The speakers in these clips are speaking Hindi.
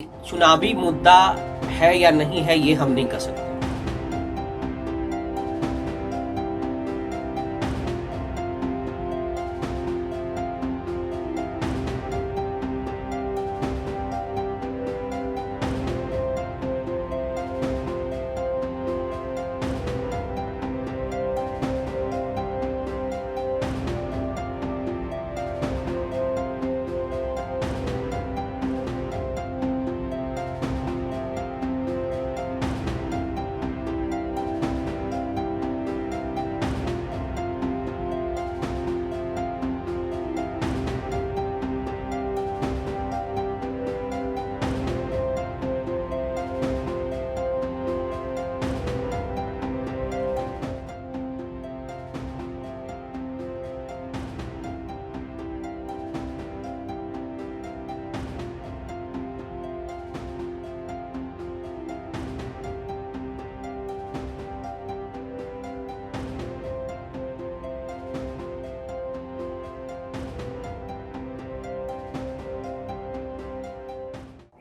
चुनावी मुद्दा है या नहीं है ये हम नहीं कह सकते।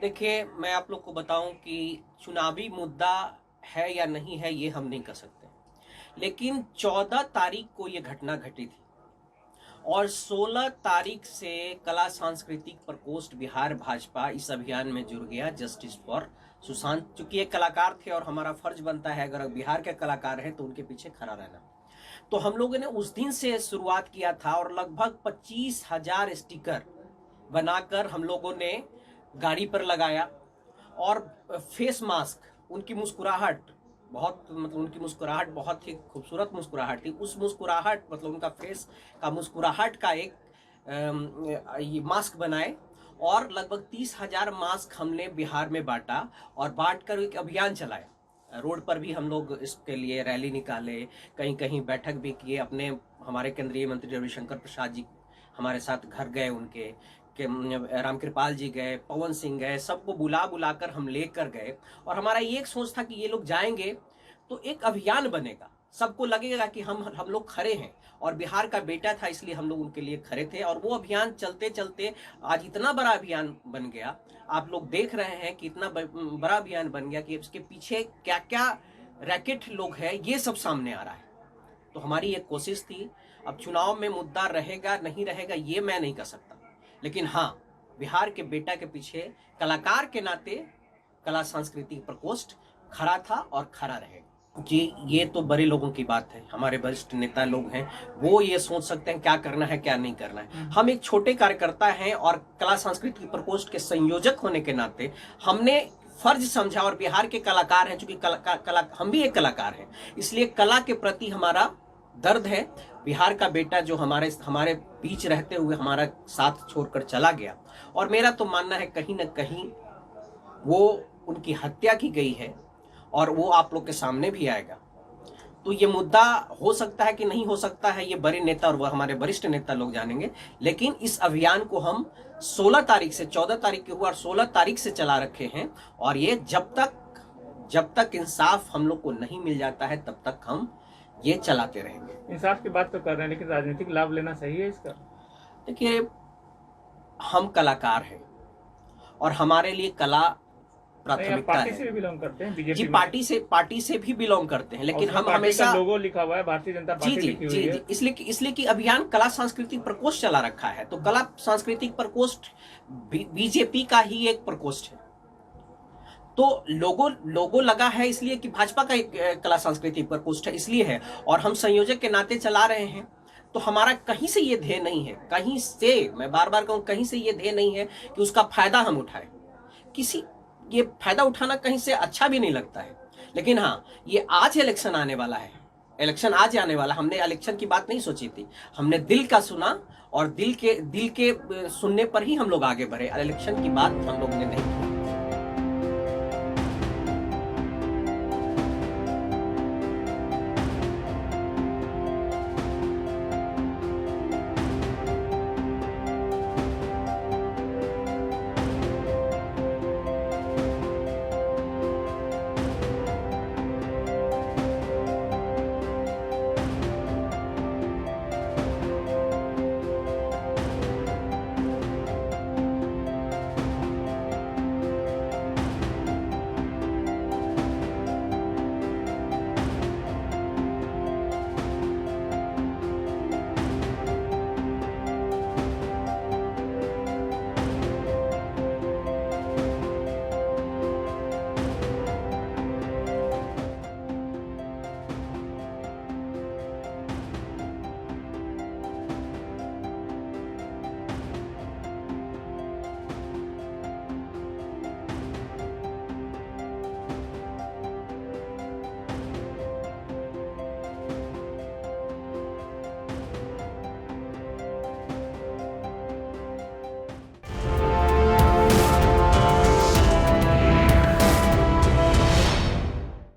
देखिए, मैं आप लोग को बताऊं कि चुनावी मुद्दा है या नहीं है ये हम नहीं कह सकते, लेकिन 14 तारीख को ये घटना घटी थी और 16 तारीख से कला सांस्कृतिक प्रकोष्ठ बिहार भाजपा इस अभियान में जुड़ गया जस्टिस फॉर सुशांत। चूंकि एक कलाकार थे और हमारा फर्ज बनता है अगर बिहार के कलाकार हैं तो उनके पीछे खड़ा रहना, तो हम लोगों ने उस दिन से शुरुआत किया था और लगभग 25,000 स्टिकर बनाकर हम लोगों ने गाड़ी पर लगाया और फेस मास्क, उनकी मुस्कुराहट उनकी मुस्कुराहट बहुत ही खूबसूरत मुस्कुराहट थी। उस मुस्कुराहट उनका फेस का मुस्कुराहट का एक ये मास्क बनाए और लगभग 30,000 मास्क हमने बिहार में बांटा और बांटकर एक अभियान चलाया। रोड पर भी हम लोग इसके लिए रैली निकाले, कहीं कहीं बैठक भी किए। हमारे केंद्रीय मंत्री रविशंकर प्रसाद जी हमारे साथ घर गए, उनके रामकृपाल जी गए, पवन सिंह गए, सबको बुलाकर हम लेकर गए और हमारा ये एक सोच था कि ये लोग जाएंगे तो एक अभियान बनेगा, सबको लगेगा कि हम लोग खड़े हैं और बिहार का बेटा था इसलिए हम लोग उनके लिए खड़े थे। और वो अभियान चलते चलते आज इतना बड़ा अभियान बन गया। आप लोग देख रहे हैं कि इतना बड़ा अभियान बन गया कि इसके पीछे क्या क्या रैकेट लोग हैं ये सब सामने आ रहा है। तो हमारी एक कोशिश थी, अब चुनाव में मुद्दा रहेगा नहीं रहेगा ये मैं नहीं कह सकता, लेकिन हाँ, बिहार के बेटा के पीछे कलाकार के नाते कला सांस्कृतिक प्रकोष्ठ खड़ा था और खड़ा रहेगा। जी, ये तो बड़े लोगों की बात है, हमारे वरिष्ठ नेता लोग हैं, वो ये सोच सकते हैं क्या करना है क्या नहीं करना है। हम एक छोटे कार्यकर्ता हैं और कला सांस्कृतिक प्रकोष्ठ के संयोजक होने के नाते हमने फर्ज समझा और बिहार के कलाकार हैं, चूंकि हम भी एक कलाकार हैं, इसलिए कला के प्रति हमारा दर्द है। बिहार का बेटा जो हमारे बीच रहते हुए हमारा साथ छोड़कर चला गया और मेरा तो मानना है कहीं ना कहीं वो उनकी हत्या की गई है और वो आप लोग के सामने भी आएगा। तो ये मुद्दा हो सकता है कि नहीं हो सकता है, ये बड़े नेता और वो हमारे वरिष्ठ नेता लोग जानेंगे, लेकिन इस अभियान को हम 16 तारीख से 14 तारीख के हुआ और 16 तारीख से चला रखे हैं और ये जब तक इंसाफ हम लोग को नहीं मिल जाता है तब तक हम ये चलाते रहेंगे। इंसाफ की बात तो कर रहे हैं, लेकिन राजनीतिक लाभ लेना सही है इसका? देखिए, हम कलाकार हैं और हमारे लिए कला प्राथमिकता है। पार्टी से भी बिलोंग करते हैं, बीजेपी जी, पार्टी से भी बिलोंग करते हैं, लेकिन हम हमेशा लोगो लिखा हुआ है भारतीय जनता पार्टी लिखी हुई है। इसलिए कि अभियान कला सांस्कृतिक प्रकोष्ठ चला रखा है, तो कला सांस्कृतिक प्रकोष्ठ बीजेपी का ही एक प्रकोष्ठ है। तो लोगो लगा है इसलिए कि भाजपा का एक कला सांस्कृतिक प्रकोष्ठ है इसलिए है, और हम संयोजक के नाते चला रहे हैं। तो हमारा कहीं से ये ध्येय नहीं है, कहीं से, मैं बार बार कहूं, कहीं से ये ध्येय नहीं है कि उसका फायदा हम उठाएं। ये फायदा उठाना कहीं से अच्छा भी नहीं लगता है, लेकिन हाँ, ये आज इलेक्शन आने वाला है, इलेक्शन आज आने वाला। हमने इलेक्शन की बात नहीं सोची थी, हमने दिल का सुना और दिल के सुनने पर ही हम लोग आगे बढ़े। इलेक्शन की बात हम लोग ने नहीं की।